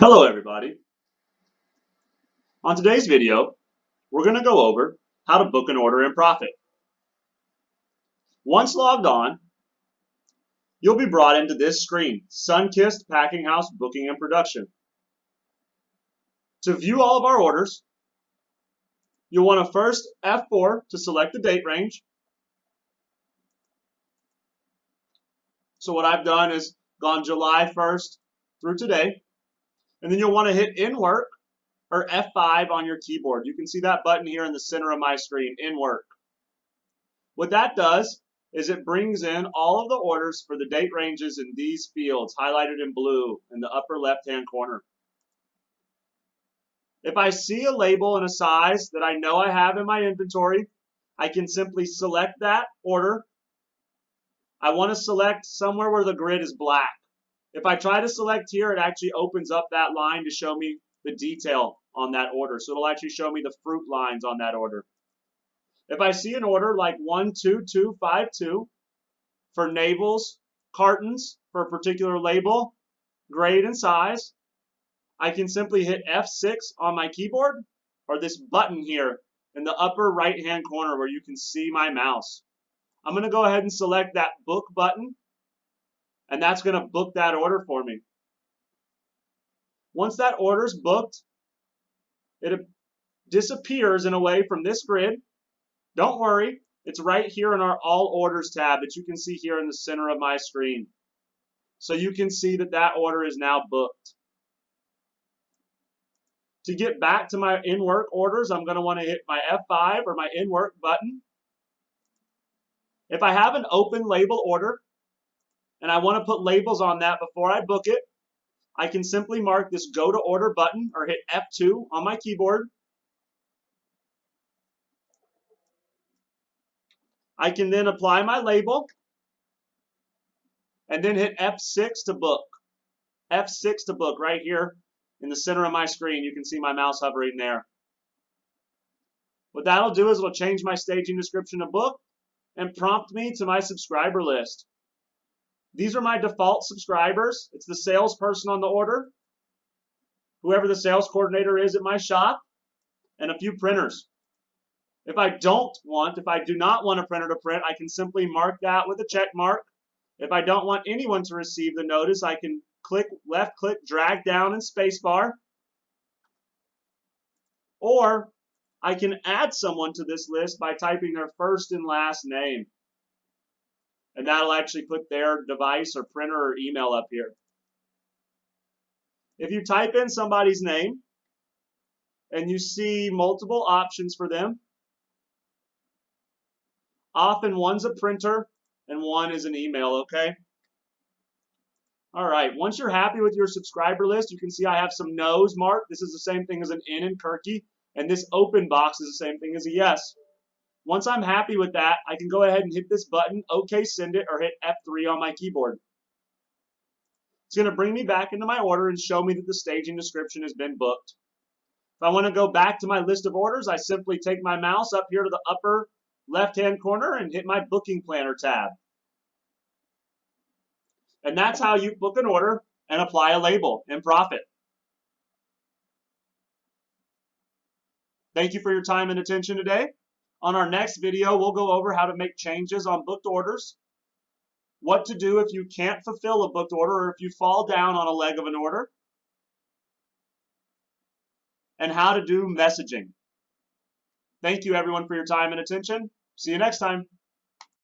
Hello everybody. On today's video, we're going to go over how to book an order in Profit. Once logged on, you'll be brought into this screen, Sunkissed Packing House Booking and Production. To view all of our orders, you'll want to first F4 to select the date range. So what I've done is gone July 1st through today, and then you'll want to hit In Work or F5 on your keyboard. You can see that button here in the center of my screen, In Work. What that does is it brings in all of the orders for the date ranges in these fields, highlighted in blue in the upper left-hand corner. If I see a label and a size that I know I have in my inventory, I can simply select that order. I want to select somewhere where the grid is black. If I try to select here, it actually opens up that line to show me the detail on that order. So it'll actually show me the fruit lines on that order. If I see an order like 12252 for navels, cartons for a particular label, grade, and size, I can simply hit F6 on my keyboard or this button here in the upper right-hand corner where you can see my mouse. I'm going to go ahead and select that book button, and that's going to book that order for me. Once that order is booked, it disappears in a way from this grid. Don't worry, it's right here in our All Orders tab that you can see here in the center of my screen. So you can see that that order is now booked. To get back to my In Work orders, I'm going to want to hit my F5 or my In Work button. If I have an open label order and I want to put labels on that before I book it, I can simply mark this Go to Order button or hit F2 on my keyboard. I can then apply my label and then hit F6 to book. F6 to book right here in the center of my screen. You can see my mouse hovering there. What that'll do is it'll change my staging description to book and prompt me to my subscriber list. These are my default subscribers. It's the salesperson on the order, whoever the sales coordinator is at my shop, and a few printers. If I do not want a printer to print, I can simply mark that with a check mark. If I don't want anyone to receive the notice, I can left click, drag down, and spacebar. Or I can add someone to this list by typing their first and last name. And that'll actually put their device or printer or email up here. If you type in somebody's name and you see multiple options for them, often one's a printer and one is an email, okay? All right, once you're happy with your subscriber list, you can see I have some no's marked. This is the same thing as an N in Kirky, and this open box is the same thing as a yes. Once I'm happy with that, I can go ahead and hit this button, OK, send it, or hit F3 on my keyboard. It's going to bring me back into my order and show me that the staging description has been booked. If I want to go back to my list of orders, I simply take my mouse up here to the upper left-hand corner and hit my Booking Planner tab. And that's how you book an order and apply a label in Profit. Thank you for your time and attention today. On our next video, we'll go over how to make changes on booked orders, what to do if you can't fulfill a booked order or if you fall down on a leg of an order, and how to do messaging. Thank you everyone for your time and attention. See you next time.